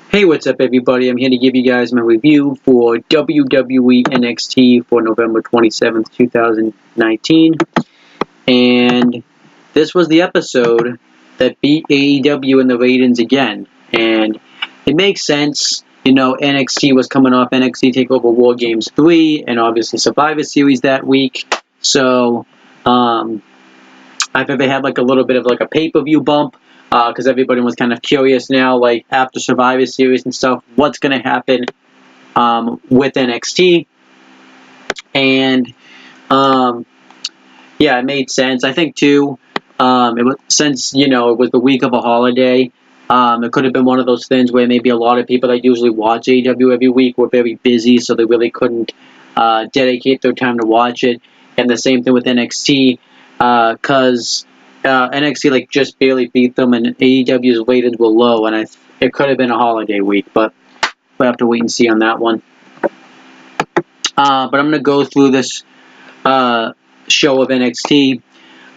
Hey, what's up, everybody? I'm here to give you guys my review for WWE NXT for November 27th, 2019. And this was the episode that beat AEW in the ratings again. And it makes sense. You know, NXT was coming off NXT TakeOver War Games 3 and obviously Survivor Series that week. So, I think they had like a little bit of like a pay-per-view bump. Because everybody was kind of curious now, like after Survivor Series and stuff, what's going to happen with NXT. And yeah, it made sense. I think too, since it was the week of a holiday, it could have been one of those things where maybe a lot of people that usually watch AEW every week were very busy, so they really couldn't dedicate their time to watch it. And the same thing with NXT, because NXT like just barely beat them, and AEW's ratings were low, and it could have been a holiday week, but we'll have to wait and see on that one. But I'm gonna go through this show of NXT.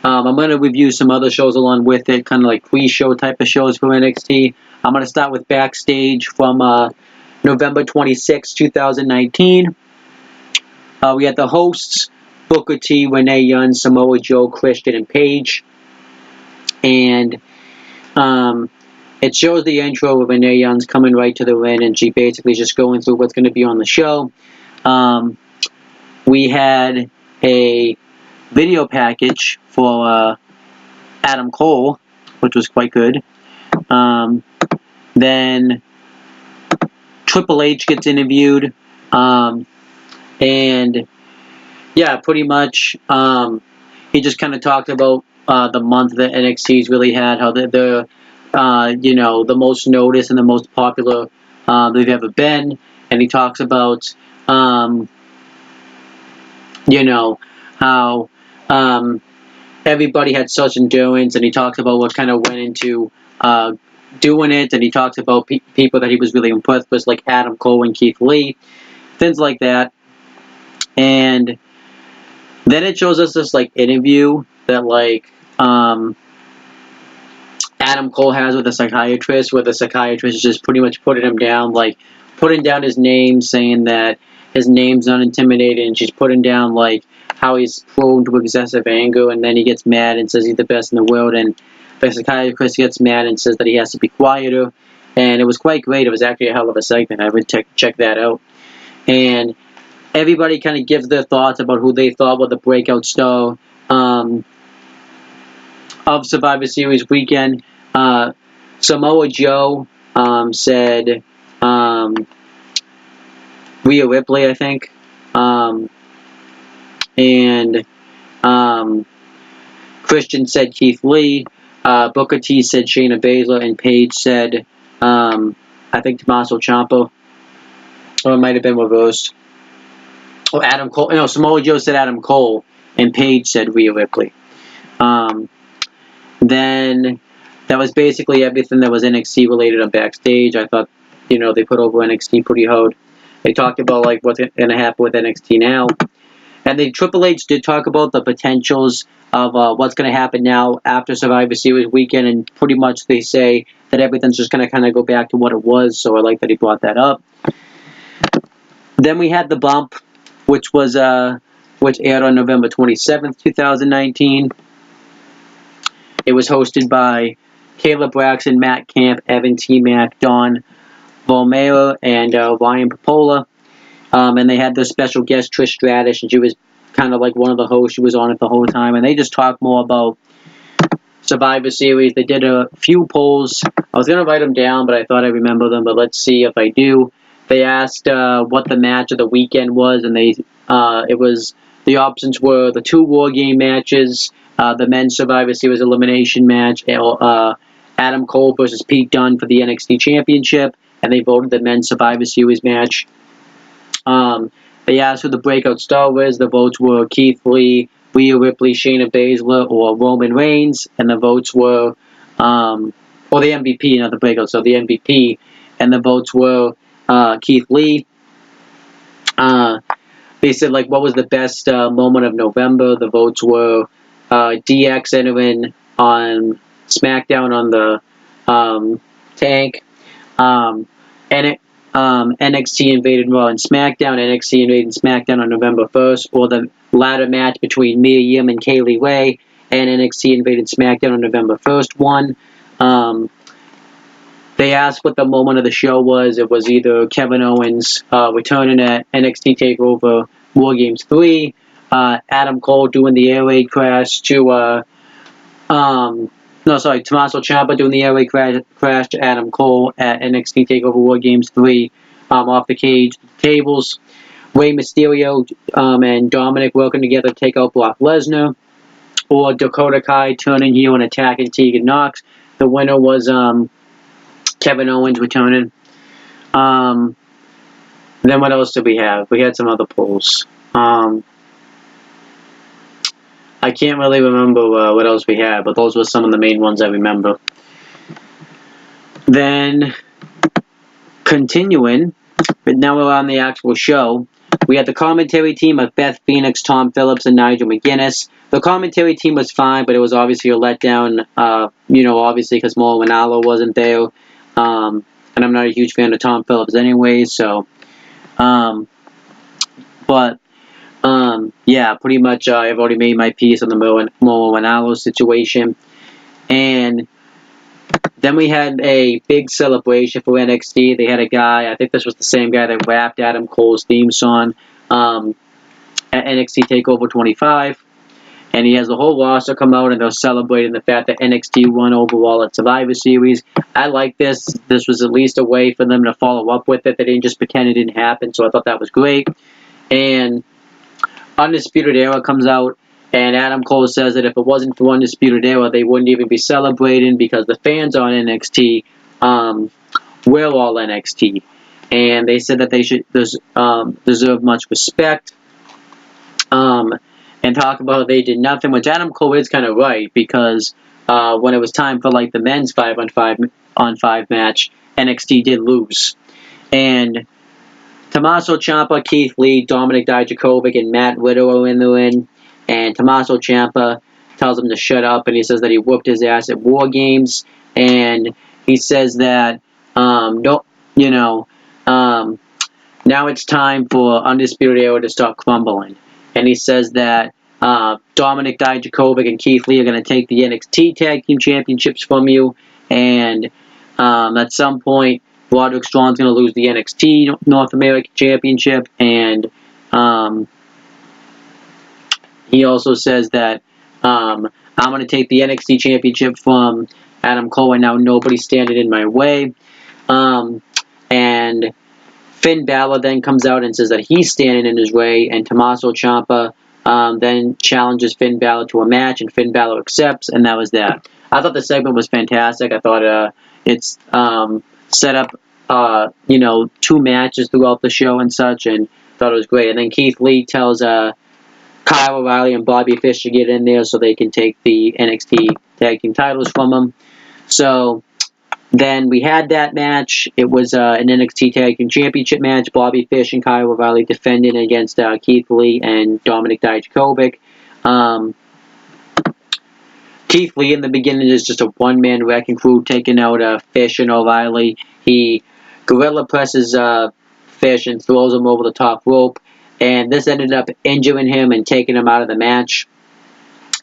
I'm gonna review some other shows along with it, kind of like pre-show type of shows from NXT. I'm gonna start with Backstage from November 26, 2019. We had the hosts, Booker T, Renee Young, Samoa Joe, Christian, and Paige. And it shows the intro of Renee Young's coming right to the ring, and she basically just going through what's going to be on the show. We had a video package for Adam Cole, which was quite good. Then Triple H gets interviewed, and yeah, pretty much he just kind of talked about the month that NXT's really had, how they're the most noticed and the most popular they've ever been, and he talks about how everybody had such endurance, and he talks about what kind of went into doing it, and he talks about people that he was really impressed with, like Adam Cole and Keith Lee, things like that. And then it shows us this like interview that like Adam Cole has with a psychiatrist, where the psychiatrist is just pretty much putting him down, like putting down his name, saying that his name's not intimidating, and she's putting down like how he's prone to excessive anger, and then he gets mad and says he's the best in the world, and the psychiatrist gets mad and says that he has to be quieter. And it was quite great. It was actually a hell of a segment. I would check that out. And everybody kind of gives their thoughts about who they thought was the breakout star of Survivor Series weekend. Samoa Joe said Rhea Ripley, I think. And Christian said Keith Lee. Booker T said Shayna Baszler, and Paige said, I think, Tommaso Ciampa. Or it might have been reversed. Oh, Adam Cole. No, Samoa Joe said Adam Cole, and Paige said Rhea Ripley. Then that was basically everything that was NXT related on Backstage. I thought, they put over NXT pretty hard. They talked about like what's going to happen with NXT now. And the Triple H did talk about the potentials of what's going to happen now after Survivor Series weekend, and pretty much they say that everything's just going to kind of go back to what it was, so I like that he brought that up. Then we had the bump, which aired on November 27th, 2019. It was hosted by Caleb Braxton, Matt Camp, Evan T. Mack, Don Volmera, and Ryan Popola. And they had their special guest, Trish Stratus, and she was kind of like one of the hosts. She was on it the whole time. And they just talked more about Survivor Series. They did a few polls. I was going to write them down, but I thought I remember them. But let's see if I do. They asked what the match of the weekend was, and the options were the 2 War Game matches, the men's Survivor Series elimination match, Adam Cole versus Pete Dunne for the NXT Championship, and they voted the men's Survivor Series match. They asked who the breakout star was. The votes were Keith Lee, Rhea Ripley, Shayna Baszler, or Roman Reigns, and the votes were, or the MVP, not the breakout star, the MVP, and the votes were Keith Lee. They said, like, what was the best moment of November? The votes were DX entering on SmackDown on the tank. NXT invaded Raw and SmackDown, NXT invaded SmackDown on November 1st, or the ladder match between Mia Yim and Kaylee Ray, and NXT invaded SmackDown on November 1st won. They asked what the moment of the show was. It was either Kevin Owens returning at NXT TakeOver War Games 3, Adam Cole doing the air raid crash to Tommaso Ciampa doing the air raid crash to Adam Cole at NXT TakeOver War Games 3 off the cage tables. Rey Mysterio and Dominic working together to take out Brock Lesnar. Or Dakota Kai turning heel and attacking Tegan Nox. The winner was Kevin Owens returning. Then what else did we have? We had some other polls. I can't really remember what else we had, but those were some of the main ones I remember. Then, continuing, but now we're on the actual show. We had the commentary team of Beth Phoenix, Tom Phillips, and Nigel McGuinness. The commentary team was fine, but it was obviously a letdown, obviously because Mauro Ranallo wasn't there. And I'm not a huge fan of Tom Phillips anyway, so. Yeah, pretty much I've already made my piece on the Mauro Ranallo situation. And then we had a big celebration for NXT. They had a guy, I think this was the same guy that rapped Adam Cole's theme song at NXT TakeOver 25. And he has the whole roster come out and they're celebrating the fact that NXT won overall at Survivor Series. I like this. This was at least a way for them to follow up with it. They didn't just pretend it didn't happen, so I thought that was great. And Undisputed Era comes out, and Adam Cole says that if it wasn't for Undisputed Era, they wouldn't even be celebrating because the fans on NXT we're all NXT. And they said that they should deserve much respect. And talk about they did nothing, which Adam Cole is kind of right, because when it was time for like the men's 5-on-5 match, NXT did lose. And Tommaso Ciampa, Keith Lee, Dominic Dijakovic, and Matt Riddle are in the ring. And Tommaso Ciampa tells him to shut up, and he says that he whooped his ass at War Games. And he says that, now it's time for Undisputed Era to start crumbling. And he says that Dominic Dijakovic and Keith Lee are going to take the NXT Tag Team Championships from you. And at some point, Roderick Strong's going to lose the NXT North American Championship. And he also says that I'm going to take the NXT Championship from Adam Cole, and now nobody's standing in my way. And Finn Balor then comes out and says that he's standing in his way, and Tommaso Ciampa then challenges Finn Balor to a match, and Finn Balor accepts, and that was that. I thought the segment was fantastic. I thought it's set up, 2 matches throughout the show and such, and thought it was great. And then Keith Lee tells Kyle O'Reilly and Bobby Fish to get in there so they can take the NXT Tag Team titles from them. So then we had that match. It was an NXT Tag Team Championship match. Bobby Fish and Kyle O'Reilly defending against Keith Lee and Dominic Dijakovic. Keith Lee in the beginning is just a one-man wrecking crew taking out Fish and O'Reilly. He gorilla presses Fish and throws him over the top rope. And this ended up injuring him and taking him out of the match.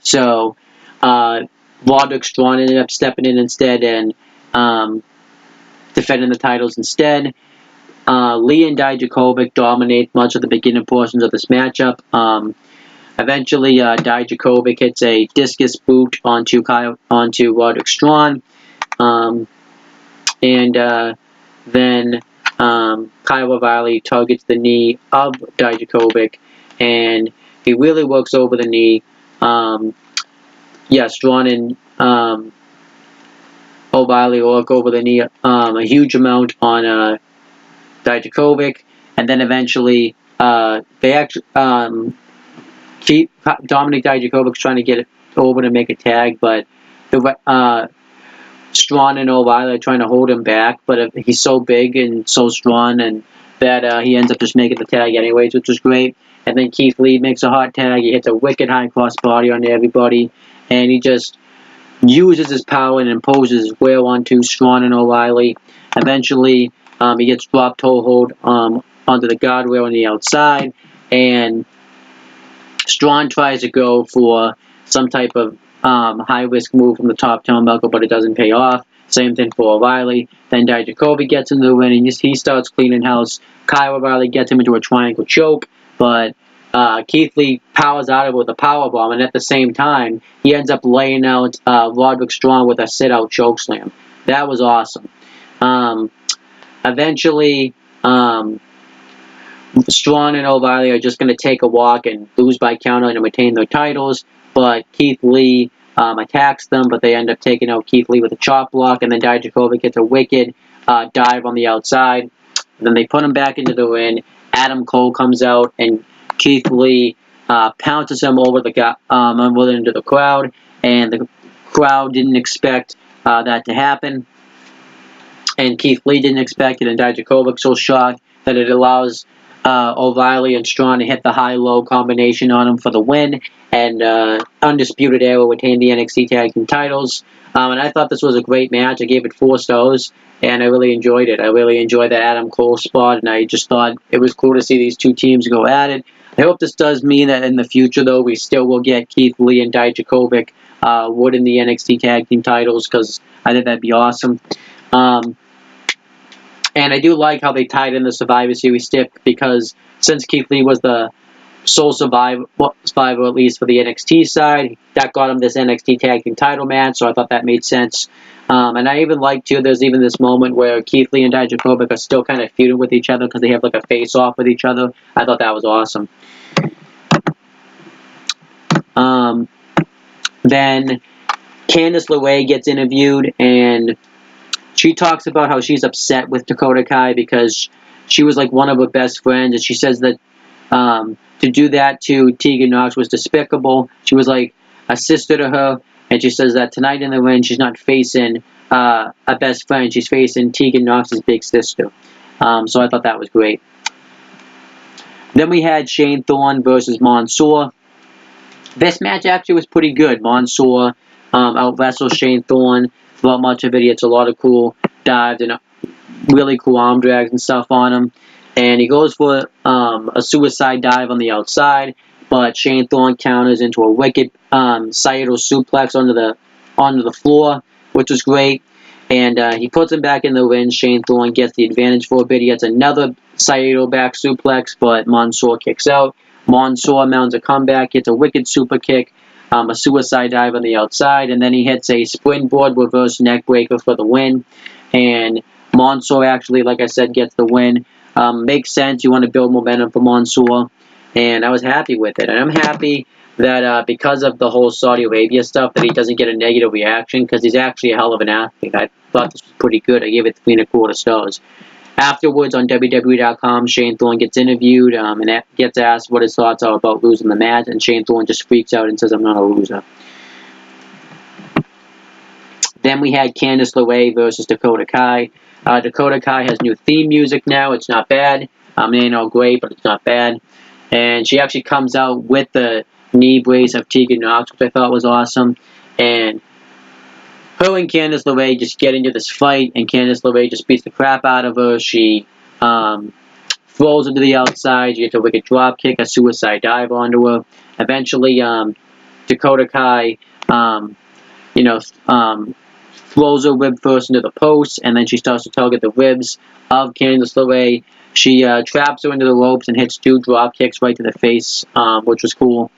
So Roderick Strong ended up stepping in instead and defending the titles instead. Lee and Dijakovic dominate much of the beginning portions of this matchup. Eventually, Dijakovic hits a discus boot onto Roderick Strong. Then Kyle O'Reilly targets the knee of Dijakovic, and he really works over the knee. Strong and O'Reilly work over the knee a huge amount on Dijakovic, and then eventually Dominic Dijakovic's trying to get it over to make a tag, but Strong and O'Reilly are trying to hold him back, but he's so big and so strong, and that he ends up just making the tag anyways, which was great. And then Keith Lee makes a hot tag. He hits a wicked high cross body on everybody, and he just uses his power and imposes his will onto Strong and O'Reilly. Eventually, He gets dropped toe hold onto the guardrail on the outside, and Strawn tries to go for some type of high-risk move from the top turnbuckle, but it doesn't pay off. Same thing for O'Reilly. Then Dijakovic gets into the win, and he starts cleaning house. Kyle O'Reilly gets him into a triangle choke, but Keith Lee powers out of it with a powerbomb, and at the same time, he ends up laying out Roderick Strong with a sit-out chokeslam. That was awesome. Eventually, Strong and O'Reilly are just going to take a walk and lose by countout and retain their titles, but Keith Lee attacks them, but they end up taking out Keith Lee with a chop block, and then Dijakovic gets a wicked dive on the outside. And then they put him back into the ring. Adam Cole comes out, and Keith Lee pounces him over into the crowd, and the crowd didn't expect that to happen. And Keith Lee didn't expect it, and Dijakovic's so shocked that it allows O'Reilly and Strong to hit the high-low combination on him for the win, and Undisputed Era retain the NXT Tag Team titles. And I thought this was a great match. I gave it 4 stars, and I really enjoyed it. I really enjoyed that Adam Cole spot, and I just thought it was cool to see these two teams go at it. I hope this does mean that in the future, though, we still will get Keith Lee and Dijakovic winning the NXT Tag Team titles, because I think that'd be awesome. And I do like how they tied in the Survivor Series stick, because since Keith Lee was the sole survivor, at least for the NXT side, that got him this NXT Tag Team title match, so I thought that made sense. And I even like, too, there's even this moment where Keith Lee and Dijakovic are still kind of feuding with each other because they have like a face-off with each other. I thought that was awesome. Then Candice LeRae gets interviewed, and she talks about how she's upset with Dakota Kai because she was like one of her best friends, and she says that to do that to Tegan Nox was despicable. She was like a sister to her, and she says that tonight in the ring she's not facing a best friend, she's facing Tegan Nox's big sister. So I thought that was great. Then we had Shane Thorne versus Mansoor. This match actually was pretty good. Mansoor out-wrestled Shane Thorne throughout much of it. He hits a lot of cool dives and really cool arm drags and stuff on him. And he goes for a suicide dive on the outside, but Shane Thorne counters into a wicked Saito suplex onto the floor, which was great. And he puts him back in the ring. Shane Thorne gets the advantage for a bit. He gets another Saito back suplex, but Mansoor kicks out. Mansoor mounts a comeback, gets a wicked super kick, a suicide dive on the outside, and then he hits a springboard reverse neckbreaker for the win. And Mansoor actually, like I said, gets the win. Makes sense. You want to build momentum for Mansoor, and I was happy with it. And I'm happy that because of the whole Saudi Arabia stuff, that he doesn't get a negative reaction, because he's actually a hell of an athlete. I thought this was pretty good. I gave it 3.25 stars. Afterwards, on WWE.com, Shane Thorne gets interviewed and gets asked what his thoughts are about losing the match, and Shane Thorne just freaks out and says, "I'm not a loser." Then we had Candice LeRae versus Dakota Kai. Dakota Kai has new theme music now. It's not bad. It ain't all great, but it's not bad. And she actually comes out with the knee brace of Tegan Nox, which I thought was awesome. And her and Candice LeRae just get into this fight, and Candice LeRae just beats the crap out of her. She throws her to the outside. You get a wicked drop kick, a suicide dive onto her. Eventually, Dakota Kai, throws her rib first into the post, and then she starts to tug at the ribs of Candice LeRae. She traps her into the ropes and hits 2 drop kicks right to the face, which was cool.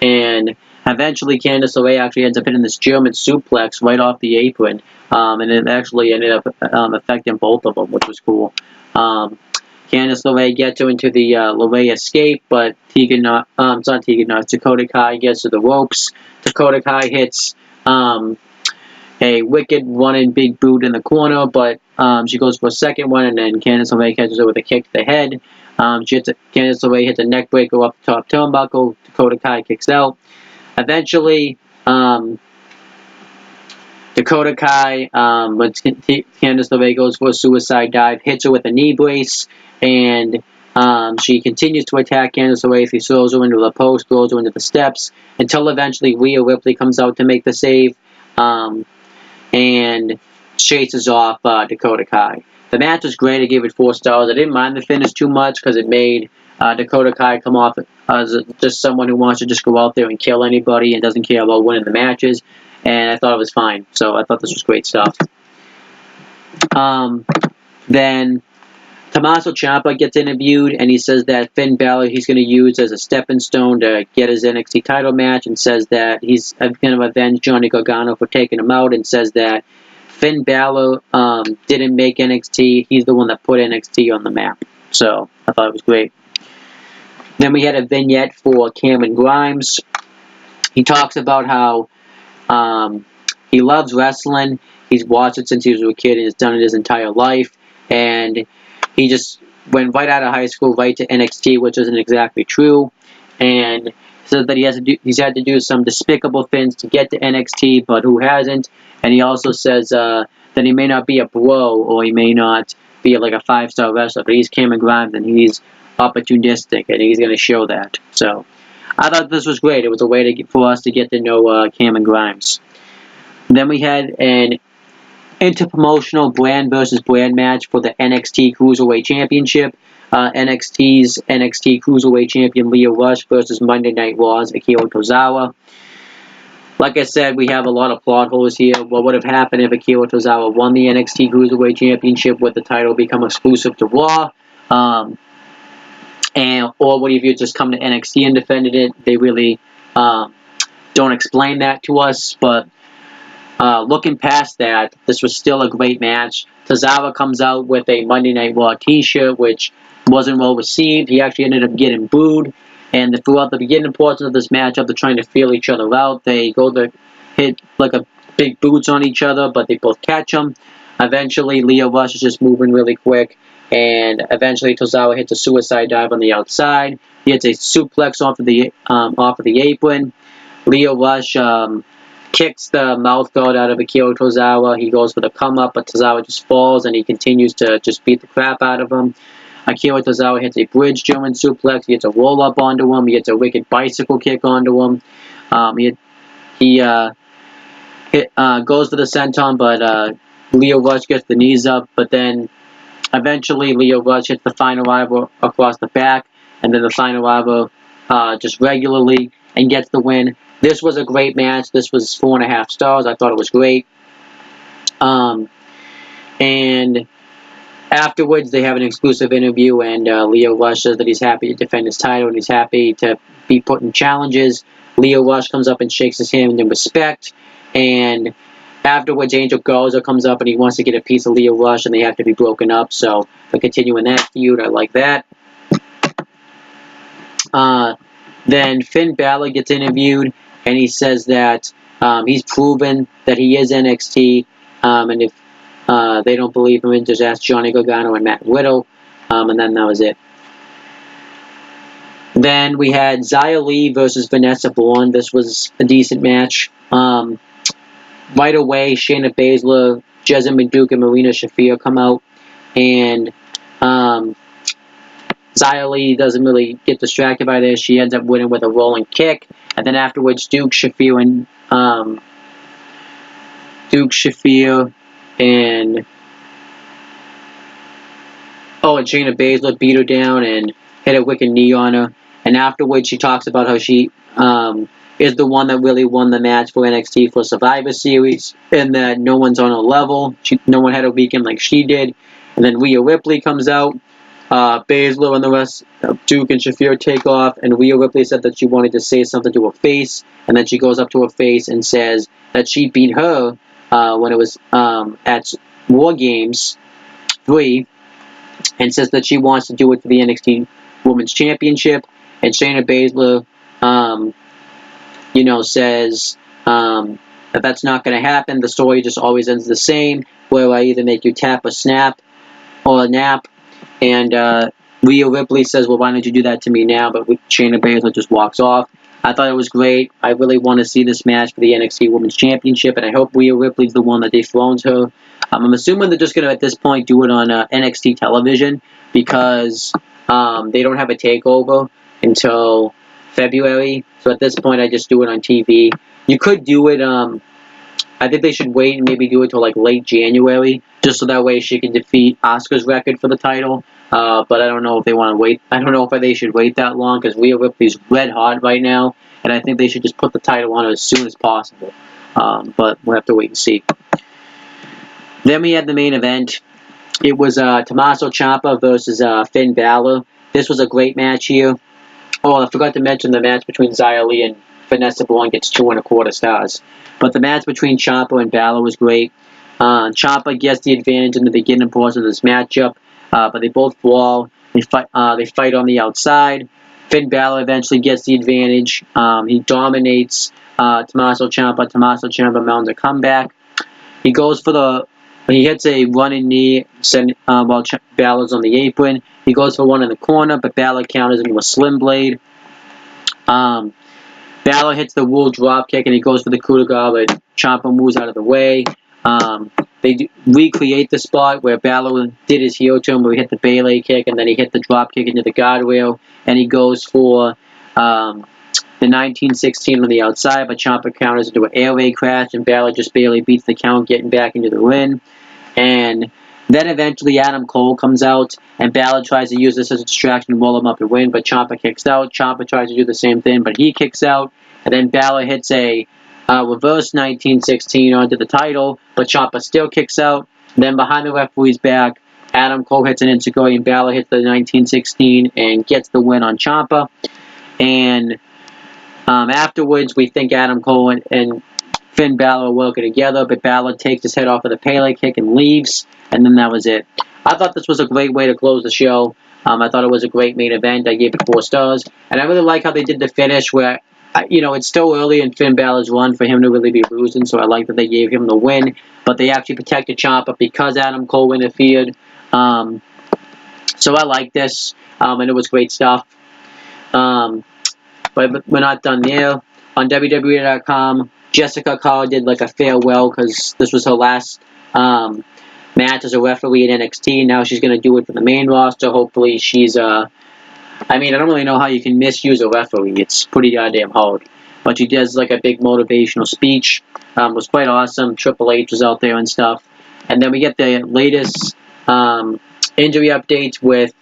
And eventually, Candice LeRae actually ends up hitting this German suplex right off the apron, and it actually ended up affecting both of them, which was cool. Candice LeRae gets her into the LeRae escape, but Dakota Kai gets to the ropes. Dakota Kai hits a wicked running big boot in the corner, but she goes for a second one, and then Candice LeRae catches her with a kick to the head. Candice LeRae hits a neck breaker off the top turnbuckle. Dakota Kai kicks out. Eventually, Dakota Kai, when Candice LeRae goes for a suicide dive, hits her with a knee brace, and she continues to attack Candice LeRae. She throws her into the post, throws her into the steps, until eventually Rhea Ripley comes out to make the save, and chases off Dakota Kai. The match was great. I gave it 4 stars. I didn't mind the finish too much because it made Dakota Kai come off as just someone who wants to just go out there and kill anybody and doesn't care about winning the matches. And I thought it was fine. So I thought this was great stuff. Then Tommaso Ciampa gets interviewed, and he says that Finn Balor he's going to use as a stepping stone to get his NXT title match, and says that he's going to avenge Johnny Gargano for taking him out, and says that Finn Balor didn't make NXT. He's the one that put NXT on the map. So I thought it was great. Then we had a vignette for Cameron Grimes. He talks about how he loves wrestling. He's watched it since he was a kid and has done it his entire life. And he just went right out of high school right to NXT, which isn't exactly true. And said that he's had to do some despicable things to get to NXT, but who hasn't? And he also says that he may not be a bro or he may not be like a 5-star wrestler, but he's Cameron Grimes and he's opportunistic and he's going to show that. So I thought this was great. It was a way for us to get to know Cameron Grimes. Then we had an interpromotional brand versus brand match for the NXT Cruiserweight Championship. NXT's NXT Cruiserweight Champion Lio Rush versus Monday Night Raw's Akira Tozawa. Like I said, we have a lot of plot holes here. What would have happened if Akira Tozawa won the NXT Cruiserweight Championship? Would the title become exclusive to Raw? Or would he have just come to NXT and defended it? They really don't explain that to us, but looking past that, this was still a great match. Tozawa comes out with a Monday Night Raw t-shirt, which wasn't well received. He actually ended up getting booed. And throughout the beginning portion of this matchup, they're trying to feel each other out. They go to hit like a big boots on each other, but they both catch them. Eventually, Lio Rush is just moving really quick. And eventually, Tozawa hits a suicide dive on the outside. He hits a suplex off of the apron. Lio Rush kicks the mouth guard out of Akira Tozawa. He goes for the come up, but Tozawa just falls and he continues to just beat the crap out of him. Akira Tozawa hits a bridge German suplex. He hits a roll up onto him. He hits a wicked bicycle kick onto him. He goes for the senton, but Lio Rush gets the knees up. But then eventually Lio Rush hits the final arrival across the back, and then the final arrival just regularly and gets the win. This was a great match. This was 4.5 stars. I thought it was great. And afterwards, they have an exclusive interview, and Lio Rush says that he's happy to defend his title, and he's happy to be put in challenges. Lio Rush comes up and shakes his hand in respect, and afterwards, Angel Garza comes up, and he wants to get a piece of Lio Rush, and they have to be broken up, so they're continuing that feud. I like that. Then Finn Balor gets interviewed, and he says that he's proven that he is NXT, and if they don't believe him, just ask Johnny Gargano and Matt Riddle, and then that was it. Then we had Xia Li versus Vanessa Bourne. This was a decent match. Right away, Shayna Baszler, Jessamine Duke, and Marina Shafir come out, and Xia Li doesn't really get distracted by this. She ends up winning with a rolling kick. And then afterwards, Duke, Shafir, and Shayna Baszler beat her down and hit a wicked knee on her. And afterwards, she talks about how she is the one that really won the match for NXT for Survivor Series, and that no one's on her level. No one had a weekend like she did. And then Rhea Ripley comes out. Baszler and the rest of Duke and Shafir take off, and Rhea Ripley said that she wanted to say something to her face, and then she goes up to her face and says that she beat her when it was at War Games 3, and says that she wants to do it for the NXT Women's Championship. And Shayna Baszler, says that that's not going to happen. The story just always ends the same, where I either make you tap or snap or nap. And Rhea Ripley says, well, why don't you do that to me now? But Shayna Baszler just walks off. I thought it was great. I really want to see this match for the NXT Women's Championship, and I hope Rhea Ripley's the one that dethrones her. I'm assuming they're just going to, at this point, do it on NXT television, because they don't have a takeover until February. So at this point, I just do it on TV. You could do it I think they should wait and maybe do it till like late January, just so that way she can defeat Asuka's record for the title. But I don't know if they want to wait. I don't know if they should wait that long, because Rhea Ripley's red hot right now, and I think they should just put the title on her as soon as possible. But we'll have to wait and see. Then we had the main event. It was Tommaso Ciampa versus Finn Balor. This was a great match here. Oh, I forgot to mention the match between Xia Li and Vanessa Born gets 2.25 stars. But the match between Ciampa and Balor was great. Ciampa gets the advantage in the beginning portion of this matchup, but they both fall. They fight on the outside. Finn Balor eventually gets the advantage. He dominates Tommaso Ciampa. Tommaso Ciampa mounts a comeback. He goes for he hits a running knee while Balor's on the apron. He goes for one in the corner, but Balor counters into a slim blade. Balor hits the World Dropkick, and he goes for the coup de grace, but Ciampa moves out of the way. They recreate the spot where Balor did his heel turn, where he hit the Bayley kick, and then he hit the dropkick into the guardrail, and he goes for the 1916 on the outside, but Ciampa counters into an airway crash, and Balor just barely beats the count, getting back into the ring. And then eventually Adam Cole comes out, and Balor tries to use this as a distraction to roll him up and win, but Ciampa kicks out. Ciampa tries to do the same thing, but he kicks out. And then Balor hits a reverse 1916 onto the title, but Ciampa still kicks out. Then behind the referee's back, Adam Cole hits an Enzuigiri, and Balor hits the 1916 and gets the win on Ciampa. And afterwards, we think Adam Cole and Finn Balor are working together, but Balor takes his head off of the Pele kick and leaves, and then that was it. I thought this was a great way to close the show. I thought it was a great main event. I gave it 4 stars, and I really like how they did the finish where, it's still early in Finn Balor's run for him to really be losing, so I like that they gave him the win, but they actually protected Ciampa because Adam Cole interfered. So I like this, and it was great stuff. But we're not done there. On WWE.com, Jessica Carr did like a farewell because this was her last match as a referee in NXT. Now she's going to do it for the main roster. Hopefully she's, I don't really know how you can misuse a referee. It's pretty goddamn hard. But she does like a big motivational speech. It was quite awesome. Triple H was out there and stuff. And then we get the latest injury updates with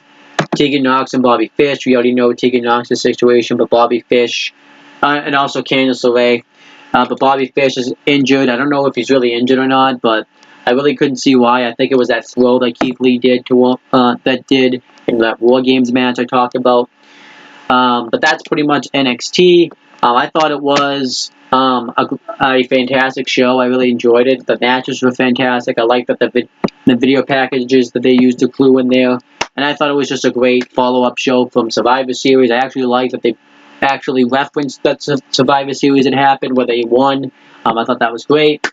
Tegan Nox and Bobby Fish. We already know Tegan Nox's situation, but Bobby Fish, and also Candice LeRae. But Bobby Fish is injured. I don't know if he's really injured or not, but I really couldn't see why. I think it was that throw that Keith Lee did in that War Games match I talked about. But that's pretty much NXT. I thought it was a fantastic show. I really enjoyed it. The matches were fantastic. I like that the video packages that they used to clue in there. And I thought it was just a great follow-up show from Survivor Series. I actually like that they actually referenced that Survivor Series that happened where they won. I thought that was great.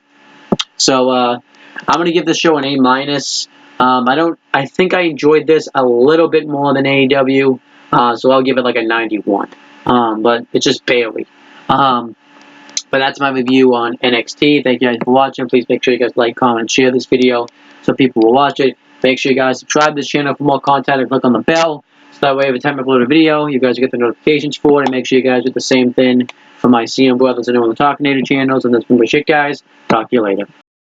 So I'm going to give this show an A-. I think I enjoyed this a little bit more than AEW. So I'll give it like a 91. But it's just barely. But that's my review on NXT. Thank you guys for watching. Please make sure you guys like, comment, and share this video so people will watch it. Make sure you guys subscribe to this channel for more content and click on the bell. So that way every time I upload a video, you guys get the notifications for it. And make sure you guys do the same thing for my CM Brothers and All the Talkinator channels. And that's been my shit, guys. Talk to you later.